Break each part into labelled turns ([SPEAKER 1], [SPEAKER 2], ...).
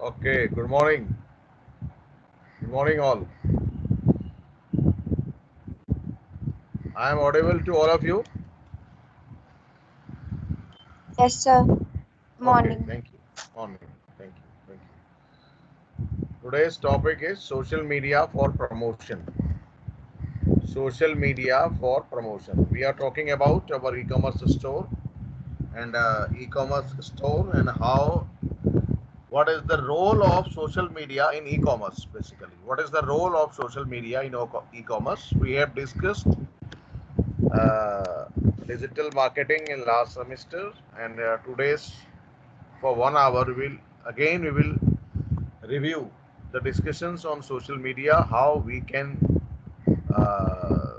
[SPEAKER 1] Okay, good morning. Good morning, all. I am audible to all of you.
[SPEAKER 2] Yes, sir.
[SPEAKER 1] Okay,
[SPEAKER 2] Morning.
[SPEAKER 1] thank you. Morning. Thank you. Thank you. Today's topic is social media for promotion. Social media for promotion. We are talking about our e-commerce store and how what is the role of social media in e-commerce basically. What is the role of social media in e-commerce? We have discussed uh, digital marketing in last semester, and today's for 1 hour we will review the discussions on social media, how we can uh,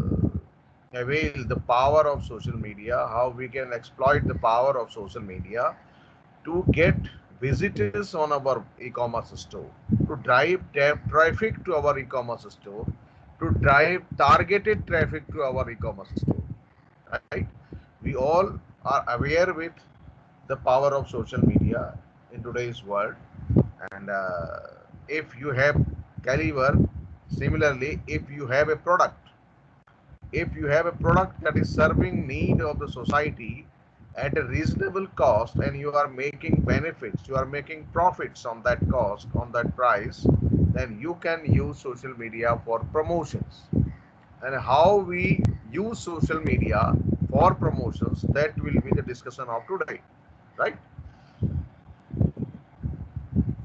[SPEAKER 1] avail the power of social media, how we can exploit the power of social media to get visitors on our e-commerce store, to drive traffic to our e-commerce store, to drive targeted traffic to our e-commerce store. Right? We all are aware with the power of social media in today's world, and if you have caliber, similarly, if you have a product that is serving need of the society at a reasonable cost, and you are making benefits, you are making profits on that cost, on that price, then you can use social media for promotions. And how we use social media for promotions, that will be the discussion of today, right?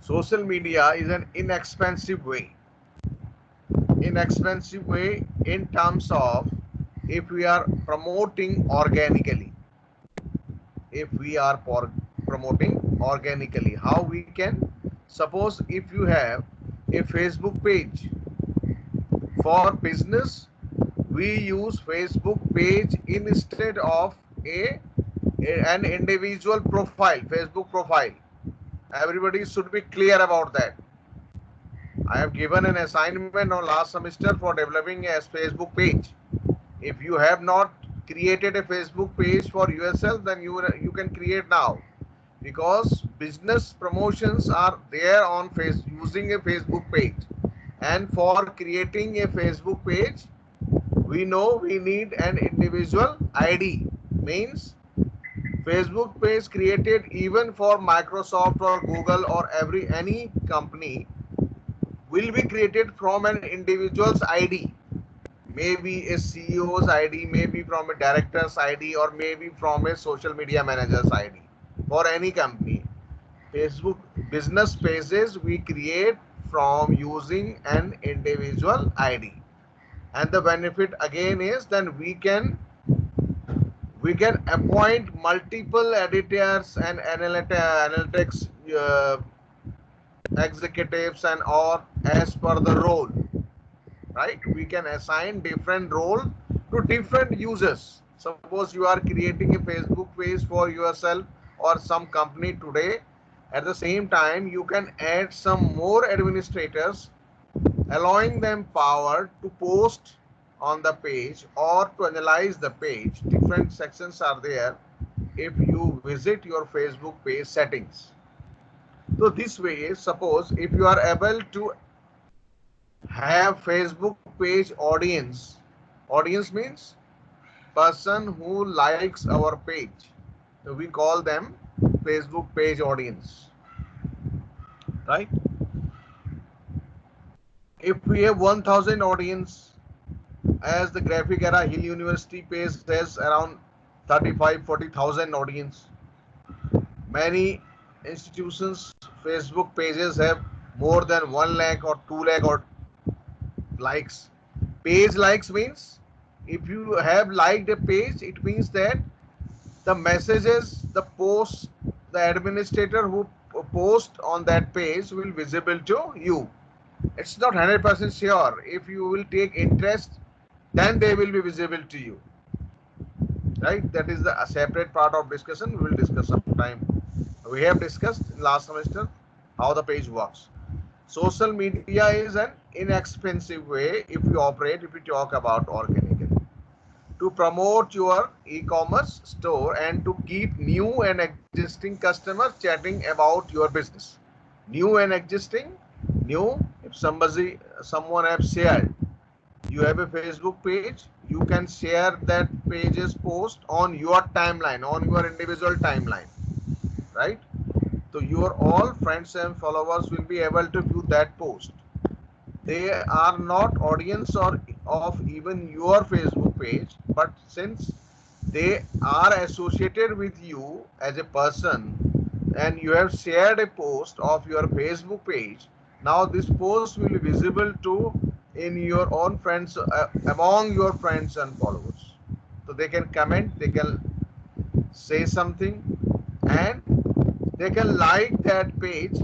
[SPEAKER 1] Social media is an inexpensive way in terms of, if we are promoting organically, if we are promoting organically, how we can, suppose if you have a Facebook page for business, we use Facebook page instead of an individual profile, Facebook profile. Everybody should be clear about that. I have given an assignment on last semester for developing a Facebook page. If you have not created a Facebook page for yourself, then you can create now, because business promotions are there on using a Facebook page. And for creating a Facebook page, we know we need an individual ID. Means Facebook page created even for Microsoft or Google or any company will be created from an individual's ID. Maybe a CEO's ID, maybe from a director's ID, or maybe from a social media manager's ID. For any company, Facebook business pages we create from using an individual ID. And the benefit again is, then we can appoint multiple editors and analytics executives, and or as per the role, right? We can assign different role to different users. Suppose you are creating a Facebook page for yourself or some company today. At the same time, you can add some more administrators, allowing them power to post on the page or to analyze the page. Different sections are there if you visit your Facebook page settings. So this way, suppose if you are able to have Facebook page audience means person who likes our page. So we call them Facebook page audience, right? If we have 1000 audience, as the Graphic Era Hill University page has around 35-40,000 audience. Many institutions Facebook pages have more than 1 lakh or 2 lakh or likes. Page likes means, if you have liked a page, it means that the messages, the posts, the administrator who post on that page will visible to you. It's not 100% sure. If you will take interest, then they will be visible to you, right? That is a separate part of discussion. We will discuss sometime. We have discussed in last semester how the page works. Social media is an inexpensive way if you talk about organically, to promote your e-commerce store and to keep new and existing customers chatting about your business. New and existing. New, if someone has shared, you have a Facebook page, you can share that page's post on your timeline, on your individual timeline, right? So your all friends and followers will be able to view that post. They are not audience or of even your Facebook page, but since they are associated with you as a person and you have shared a post of your Facebook page, now this post will be visible to in your own friends, among your friends and followers. So they can comment, they can say something, and they can like that page,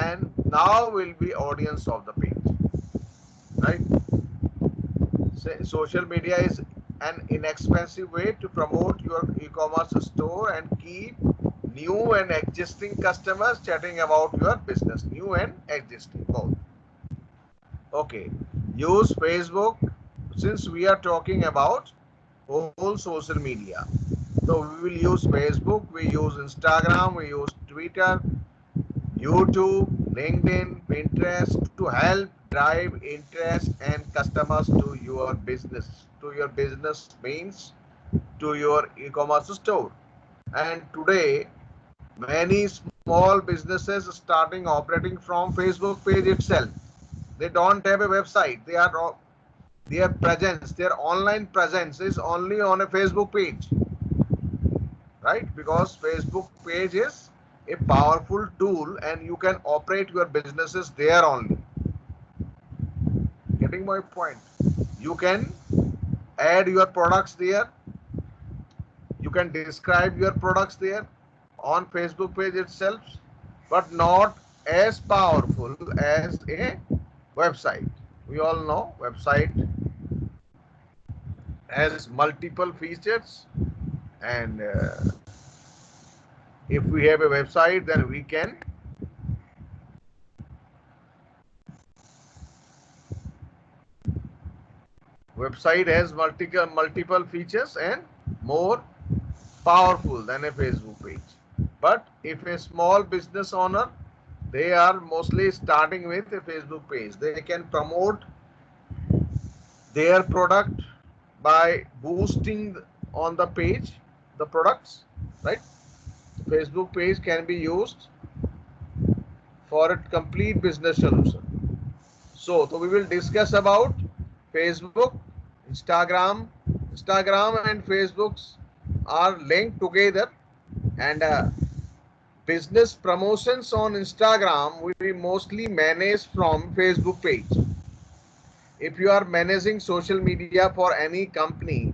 [SPEAKER 1] and now will be audience of the page, right? Social media is an inexpensive way to promote your e-commerce store and keep new and existing customers chatting about your business. New and existing both. Okay, use Facebook. Since we are talking about whole social media, so we will use Facebook, we use Instagram, we use Twitter, YouTube, LinkedIn, Pinterest to help drive interest and customers to your business. To your business means to your e-commerce store. And today, many small businesses starting operating from Facebook page itself. They don't have a website. Their presence, their online presence is only on a Facebook page, right? Because Facebook page is a powerful tool and you can operate your businesses there only. Getting my point? You can add your products there. You can describe your products there on Facebook page itself, but not as powerful as a website. We all know website has multiple features, and if we have a website, then we can website has multiple features and more powerful than a Facebook page. But if a small business owner, they are mostly starting with a Facebook page, they can promote their product by boosting on the page the products, right? Facebook page can be used for a complete business solution. So we will discuss about Facebook, Instagram. Instagram and Facebooks are linked together, and business promotions on Instagram will be mostly managed from Facebook page. If you are managing social media for any company,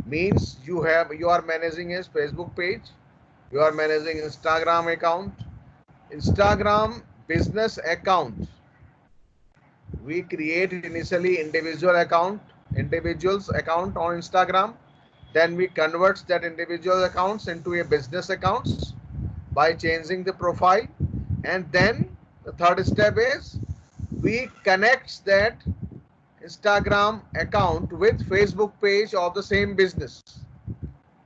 [SPEAKER 1] means you are managing his Facebook page, you are managing Instagram account, Instagram business account. We create initially individuals account on Instagram, then we convert that individual accounts into a business accounts by changing the profile, and then the third step is we connect that Instagram account with Facebook page of the same business,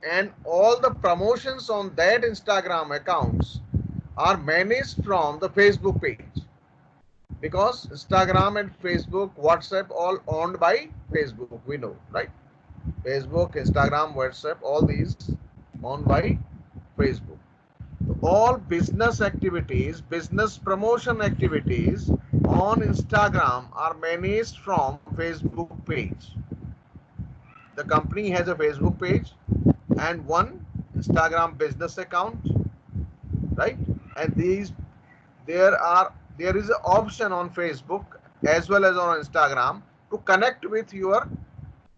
[SPEAKER 1] and all the promotions on that Instagram accounts are managed from the Facebook page, because Instagram and Facebook, WhatsApp all owned by Facebook, we know, right? Facebook, Instagram, WhatsApp, all these owned by Facebook. All business activities, business promotion activities on Instagram are managed from Facebook page. The company has a Facebook page and one Instagram business account, right? And there is an option on Facebook as well as on Instagram to connect with your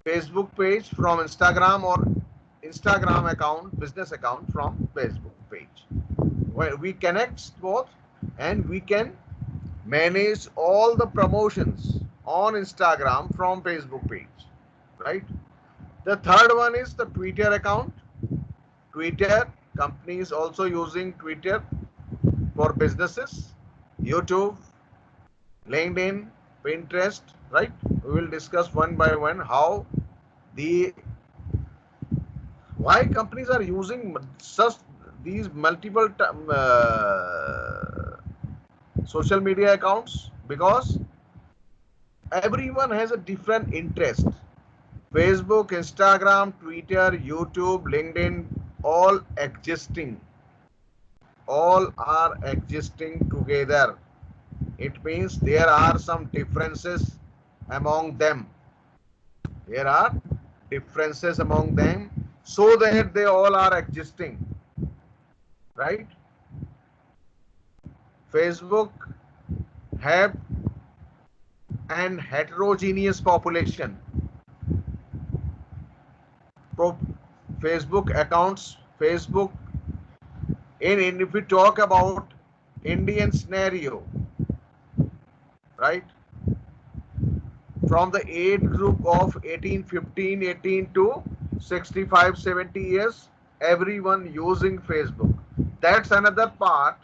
[SPEAKER 1] Facebook page from Instagram, or Instagram account, business account from Facebook page. Well, we connect both and we can manage all the promotions on Instagram from Facebook page, right? The third one is the Twitter account. Twitter, companies also using Twitter for businesses, YouTube, LinkedIn, Pinterest, right? We will discuss one by one how why companies are using such these multiple social media accounts? Because everyone has a different interest. Facebook, Instagram, Twitter, YouTube, LinkedIn, all existing. All are existing together. It means there are some differences among them. There are differences among them so that they all are existing, right? Facebook have an heterogeneous population. Facebook accounts, Facebook if we talk about Indian scenario, right? From the age group of 18, 15, 18 to 65, 70 years, everyone using Facebook. That's another part.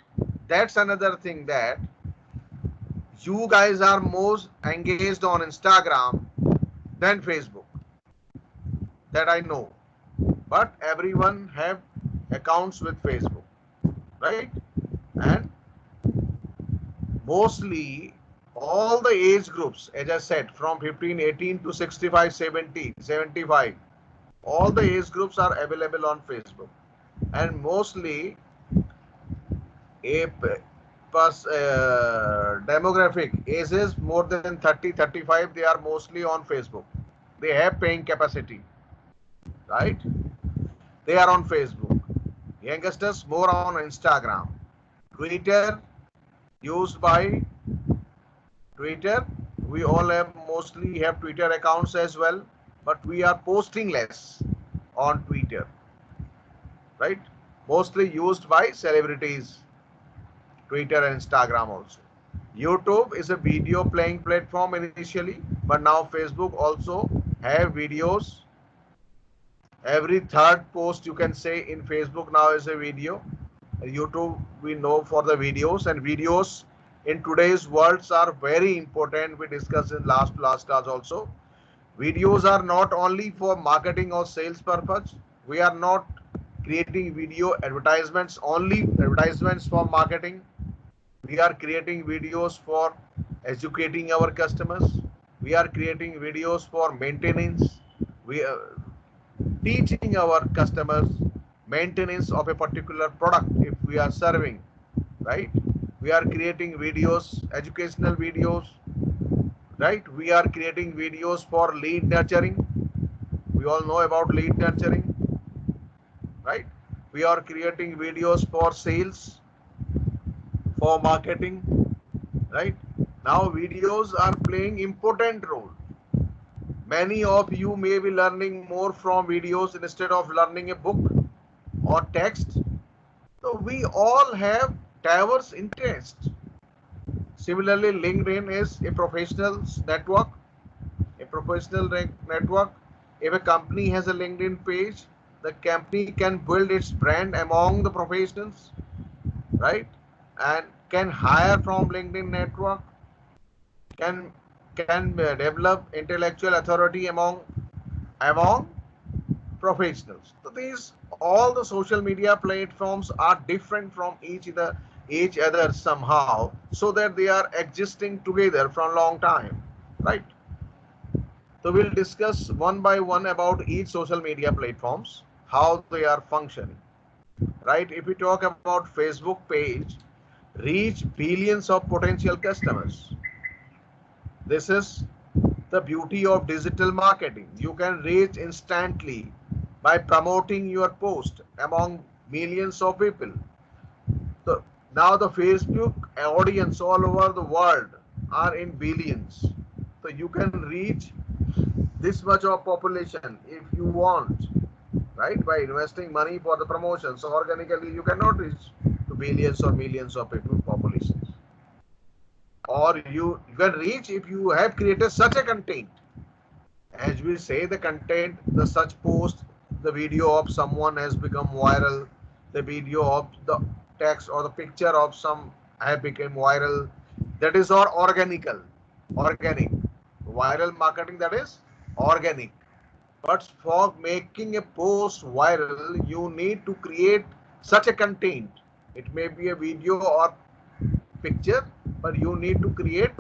[SPEAKER 1] That's another thing that you guys are most engaged on Instagram than Facebook. That I know. But everyone have accounts with Facebook, right? And mostly all the age groups, as I said, from 15, 18 to 65, 70, 75, all the age groups are available on Facebook. And mostly a demographic ages more than 30, 35, they are mostly on Facebook. They have paying capacity, right? They are on Facebook. Youngsters more on Instagram. Twitter, used by Twitter. We all have mostly have Twitter accounts as well, but we are posting less on Twitter, right? Mostly used by celebrities, Twitter and Instagram also. YouTube is a video playing platform initially, but now Facebook also have videos. Every third post you can say in Facebook now is a video. YouTube we know for the videos, and videos in today's worlds are very important. We discussed in last class also. Videos are not only for marketing or sales purpose. We are not creating video advertisements only advertisements for marketing. We are creating videos for educating our customers. We are creating videos for maintenance. We are teaching our customers maintenance of a particular product if we are serving, right? We are creating videos, educational videos, right? We are creating videos for lead nurturing. We all know about lead nurturing, right? We are creating videos for sales, for marketing, right? Now videos are playing important role. Many of you may be learning more from videos instead of learning a book or text. So we all have diverse interests. Similarly, LinkedIn is a professional network. A professional network. If a company has a LinkedIn page, the company can build its brand among the professionals, right? And can hire from LinkedIn network, can develop intellectual authority among professionals. So these all the social media platforms are different from each other somehow, so that they are existing together for a long time, right? So we'll discuss one by one about each social media platforms, how they are functioning, right? If we talk about Facebook page, reach billions of potential customers. This is the beauty of digital marketing. You can reach instantly by promoting your post among millions of people. So now the Facebook audience all over the world are in billions. So you can reach this much of population if you want, right? By investing money for the promotion. So organically you cannot reach to billions or millions of people populations. Or you can reach if you have created such a content. As we say, the content, the such post, the video of someone has become viral, the video of the text or the picture of some have become viral. That is all organic. Viral marketing, that is organic. But for making a post viral, you need to create such a content. It may be a video or picture, but you need to create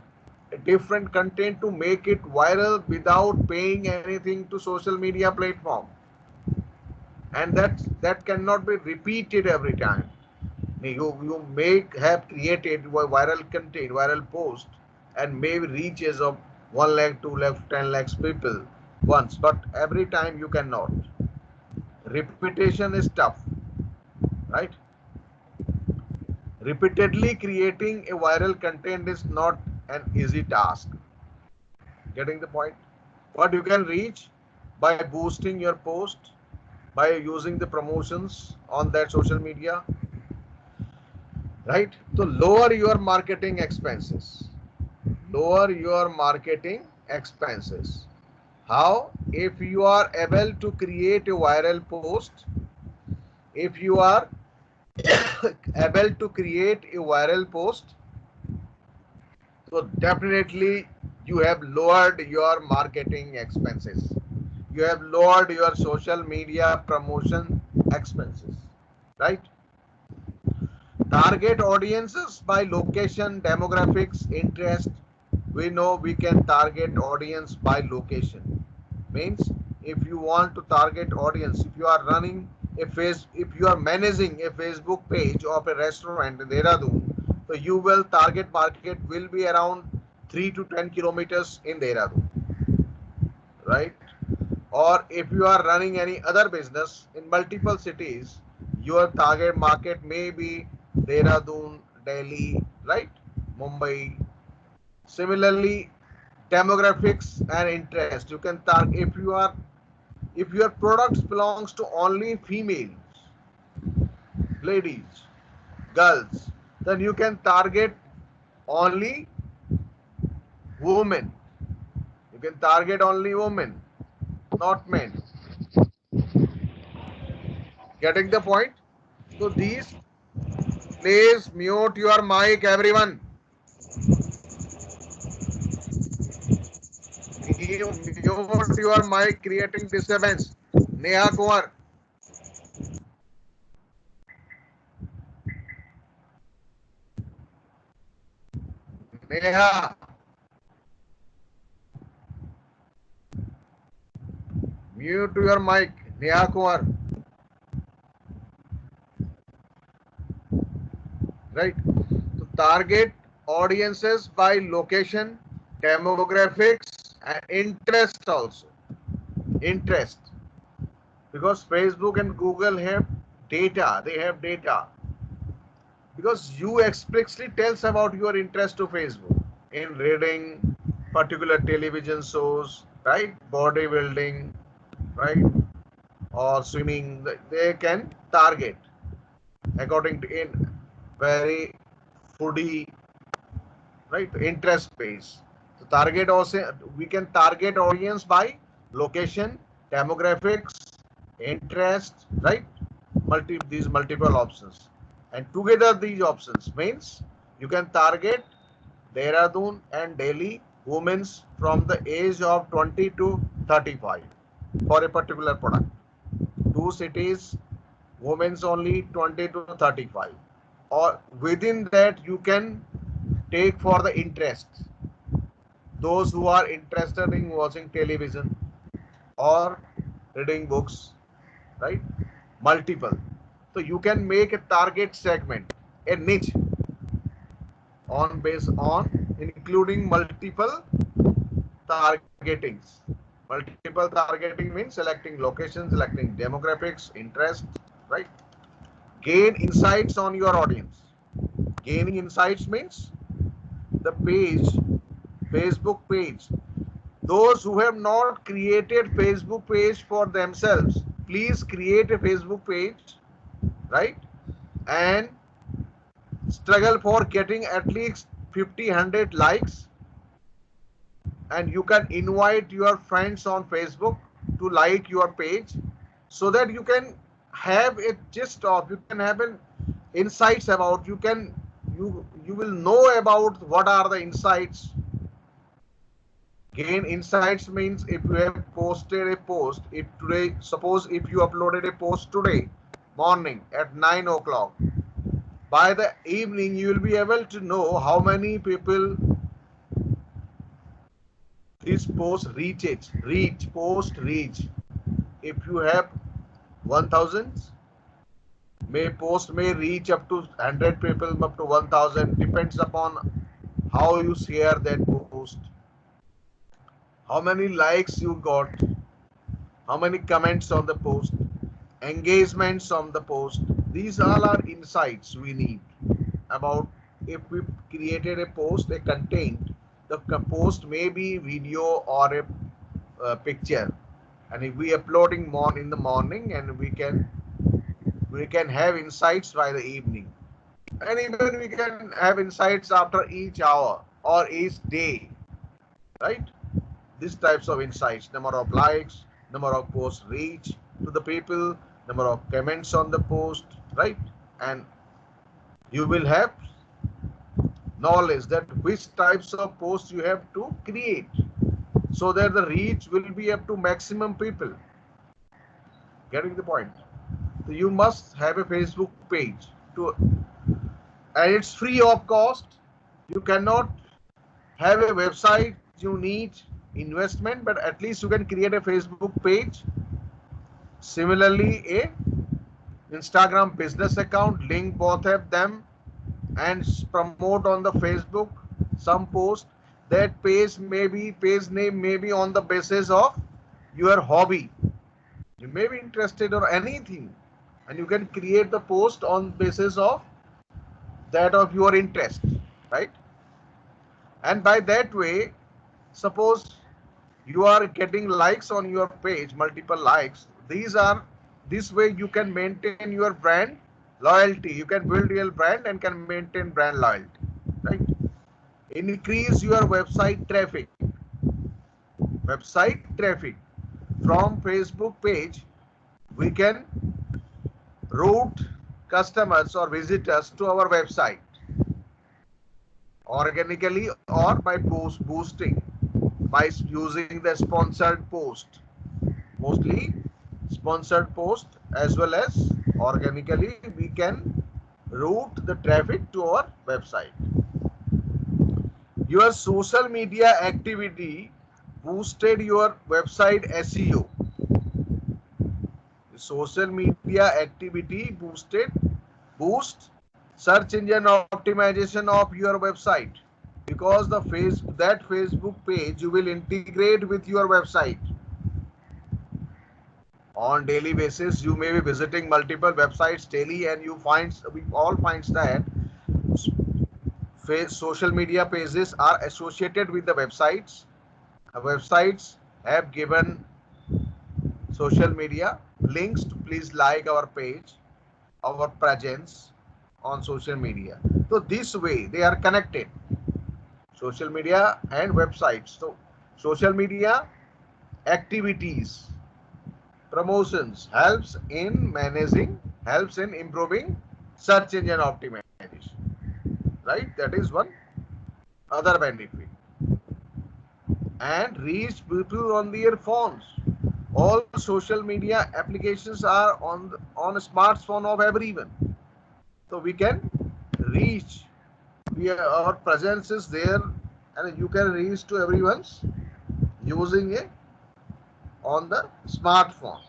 [SPEAKER 1] a different content to make it viral without paying anything to social media platform, and that cannot be repeated every time. You may have created a viral content, viral post, and maybe reaches of 1 lakh, 2 lakh, 10 lakhs people once, but every time you cannot. Repetition is tough, right? Repeatedly creating a viral content is not an easy task. Getting the point? But you can reach by boosting your post, by using the promotions on that social media, right? So lower your marketing expenses. Lower your marketing expenses. How? If you are able to create a viral post, if you are able to create a viral post, so definitely you have lowered your marketing expenses. You have lowered your social media promotion expenses, right? Target audiences by location, demographics, interest. We know we can target audience by location. Means if you want to target audience, if you are running if you are managing a Facebook page of a restaurant in Dehradun, so you will target market will be around 3 to 10 kilometers in Dehradun, right? Or if you are running any other business in multiple cities, your target market may be Dehradun, Delhi, right? Mumbai. Similarly, demographics and interest. You can target if your products belongs to only females, ladies, girls, then you can target only women. You can target only women, not men. Getting the point? So these, please mute your mic, everyone. Mute your mic, creating disturbance. Neha Kumar. Neha. Mute your mic. Neha Kumar. Right. So target audiences by location, demographics, and interest also. Interest. Because Facebook and Google have data. They have data. Because you expressly tells about your interest to Facebook in reading particular television shows, right? Bodybuilding, right? Or swimming. They can target according to in very foodie, right? Interest base. So target also, we can target audience by location, demographics, interest, right? These multiple options, and together these options means you can target Dehradun and Delhi women's from the age of 20 to 35 for a particular product. Two cities, women's only 20 to 35, or within that you can take for the interest, those who are interested in watching television or reading books, right? Multiple. So you can make a target segment, a niche on base on including multiple targetings. Multiple targeting means selecting locations, selecting demographics, interest, right? Gain insights on your audience. Gaining insights means the page, Facebook page. Those who have not created Facebook page for themselves, please create a Facebook page, right? And struggle for getting at least 50, 100 likes, and you can invite your friends on Facebook to like your page, so that you can have a gist of, you can have an insights about, you will know about what are the insights. Gain insights means if you have posted a post, if today, suppose if you uploaded a post today morning at 9 o'clock, By the evening, you will be able to know how many people this post reaches. Reach. If you have 1000, may reach up to 100 people, up to 1000, depends upon how you share that post, how many likes you got, how many comments on the post, engagements on the post. These all are insights we need about. If we created a post, a content, the post may be video or a picture, and if we uploading in the morning, and we can have insights by the evening, and even we can have insights after each hour or each day, right? These types of insights: number of likes, number of posts reach to the people, number of comments on the post, right? And you will have knowledge that which types of posts you have to create, so that the reach will be up to maximum people. Getting the point? So you must have a Facebook page to, and it's free of cost. You cannot have a website, you need investment, but at least you can create a Facebook page. Similarly, a Instagram business account, link both of them and promote on the Facebook some post. That page name may be on the basis of your hobby. You may be interested or anything, and you can create the post on basis of that of your interest, right? And by that way, suppose you are getting likes on your page, multiple likes. This way you can maintain your brand loyalty. You can build real brand and can maintain brand loyalty, right? Increase your website traffic from Facebook page. We can route customers or visitors to our website organically or by boosting, by using the sponsored post, mostly sponsored post, as well as organically we can route the traffic to our website. Your social media activity boosted your website SEO. Social media activity boost search engine optimization of your website, because that Facebook page you will integrate with your website on daily basis. You may be visiting multiple websites daily, and we all finds that social media pages are associated with the websites. The websites have given social media links to please like our page, our presence on social media. So this way they are connected, social media and websites. So social media activities, promotions helps in improving search engine optimization, right? That is one other benefit. And reach people on their phones. All social media applications are on a smartphone of everyone, so we can reach. Our presence is there, and you can reach to everyone's using a on the smartphone.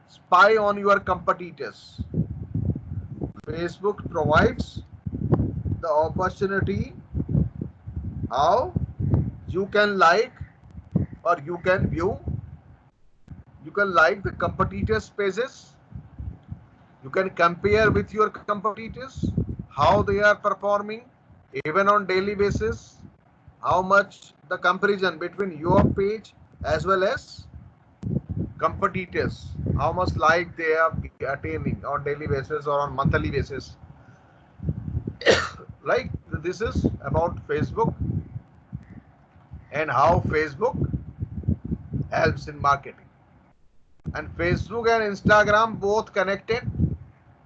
[SPEAKER 1] Spy on your competitors. Facebook provides the opportunity how you can like, or you can view, you can like the competitors pages. You can compare with your competitors how they are performing, even on daily basis, how much the comparison between your page as well as competitors, how much like they are attaining on daily basis or on monthly basis. Like this is about Facebook and how Facebook helps in marketing. And Facebook and Instagram both connected,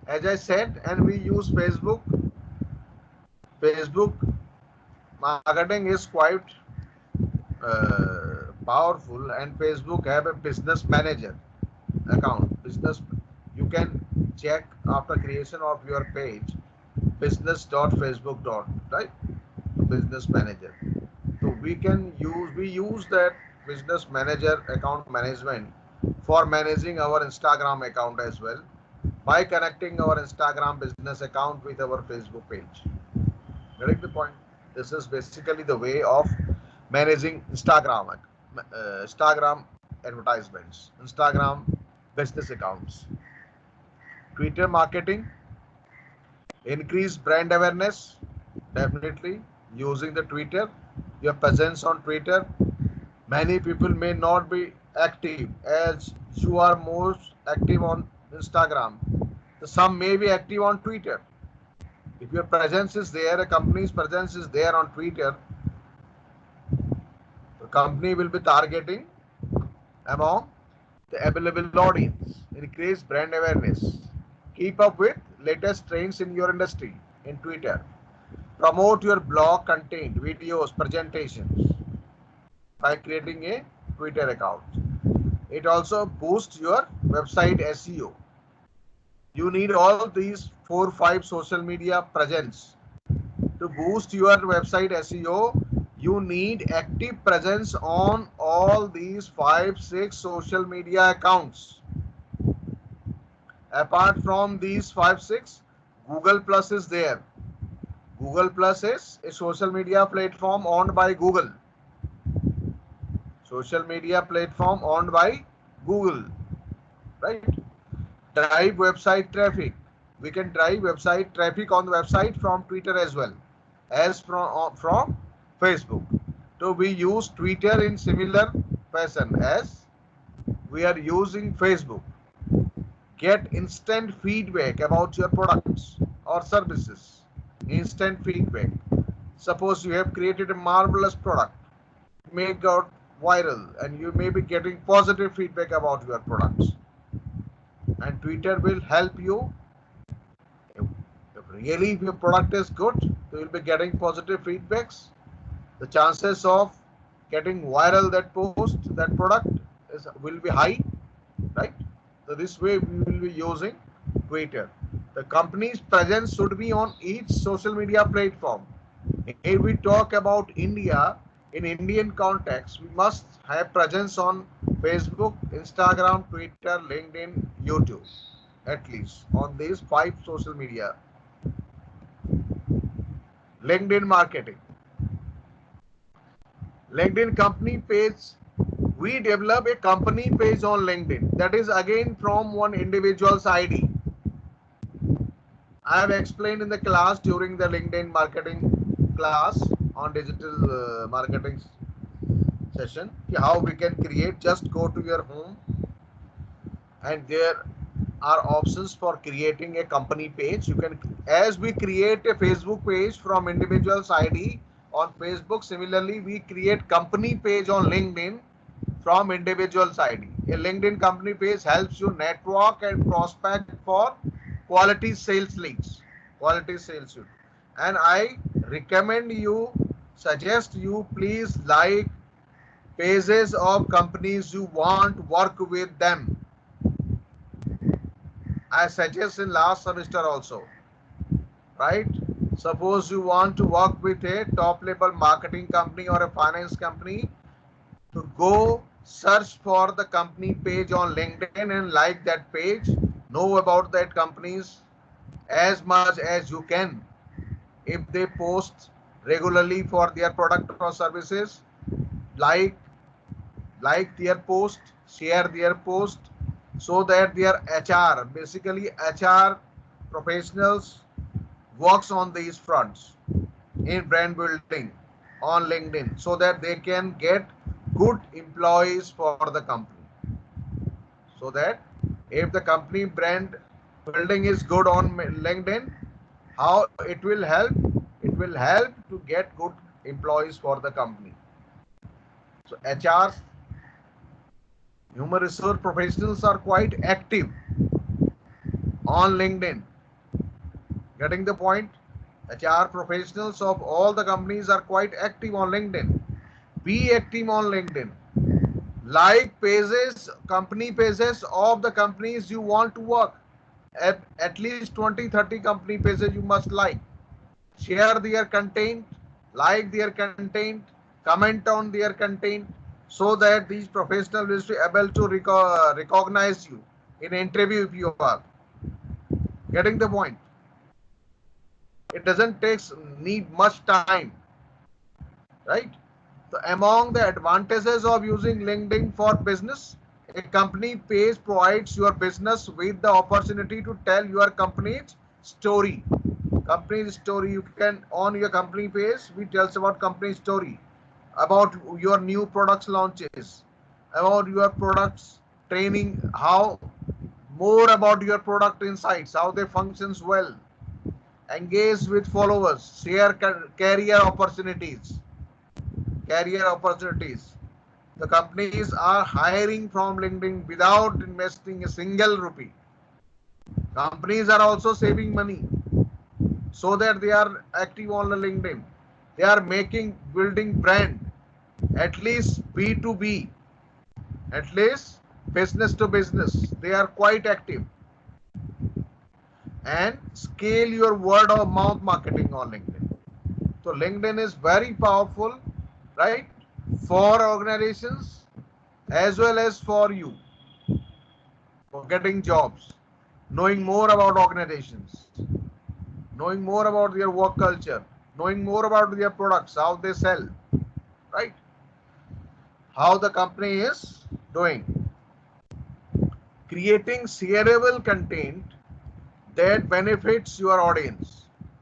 [SPEAKER 1] as I said, and we use Facebook. Facebook marketing is quite powerful, and Facebook have a business manager account. You can check after creation of your page business.facebook. Right, business manager. So we use that business manager account management for managing our Instagram account as well, by connecting our Instagram business account with our Facebook page. Getting the point? This is basically the way of managing Instagram advertisements, Instagram business accounts. Twitter marketing, increase brand awareness, definitely using the Twitter, your presence on Twitter. Many people may not be active as you are most active on Instagram. Some may be active on Twitter. If your presence is there, a company's presence is there on Twitter, the company will be targeting among the available audience, increase brand awareness, keep up with latest trends in your industry in Twitter, promote your blog content, videos, presentations by creating a Twitter account. It also boosts your website SEO. You need all these 4-5 social media presence to boost your website SEO. You need active presence on all these 5-6 social media accounts. Apart from these 5-6, Google Plus is there. Google Plus is a social media platform owned by Google. Social media platform owned by Google, right? Drive website traffic. We can drive website traffic on the website from Twitter as well as from Facebook. So we use Twitter in similar fashion as we are using Facebook. Get instant feedback about your products or services. Instant feedback. Suppose you have created a marvelous product, it may go viral, and you may be getting positive feedback about your products. And Twitter will help you. If really if your product is good, you will be getting positive feedbacks. The chances of getting viral that post, that product will be high, right? So this way we will be using Twitter. The company's presence should be on each social media platform. If we talk about India, in Indian context, we must have presence on Facebook, Instagram, Twitter, LinkedIn, YouTube, at least on these 5 social media. LinkedIn marketing. LinkedIn company page. We develop a company page on LinkedIn. That is again from one individual's ID. I have explained in the class during the LinkedIn marketing class on digital marketing session how we can create. Just go to your home and there are options for creating a company page. You can, as we create a Facebook page from individual's ID on Facebook, similarly we create company page on LinkedIn from individual's ID. A LinkedIn company page helps you network and prospect for quality sales leads, quality sales leads. And I recommend you, suggest you please like pages of companies you want to work with them. I suggest in last semester also, right? Suppose you want to work with a top level marketing company or a finance company, to go search for the company page on LinkedIn and like that page, know about that companies as much as you can. If they post regularly for their product or services, like their post, share their post, so that their HR, basically HR professionals works on these fronts in brand building on LinkedIn, so that they can get good employees for the company. So that if the company brand building is good on LinkedIn, how it will help? It will help to get good employees for the company. So HRs, human resource professionals, are quite active on LinkedIn. Getting the point? HR professionals of all the companies are quite active on LinkedIn. Be active on LinkedIn. Like pages, company pages of the companies you want to work. At least 20-30 company pages you must like. share their content, like their content, comment on their content, so that these professionals will be able to recognize you in interview if you are getting the point. It doesn't take need much time, right? So among the advantages of using LinkedIn for business, a company page provides your business with the opportunity to tell your company's story. Company story, you can on your company page, we tells about company story, about your new products launches, about your products training, how more about your product insights, how they functions well, engage with followers, share career opportunities, career opportunities. The companies are hiring from LinkedIn without investing a single rupee. Companies are also saving money so that they are active on the LinkedIn. They are making building brand, at least B2B, at least business to business. They are quite active, and scale your word of mouth marketing on LinkedIn. So LinkedIn is very powerful, right, for organizations as well as for you for getting jobs, knowing more about organizations, knowing more about their work culture, knowing more about their products, how they sell, right? How the company is doing. Creating shareable content that benefits your audience.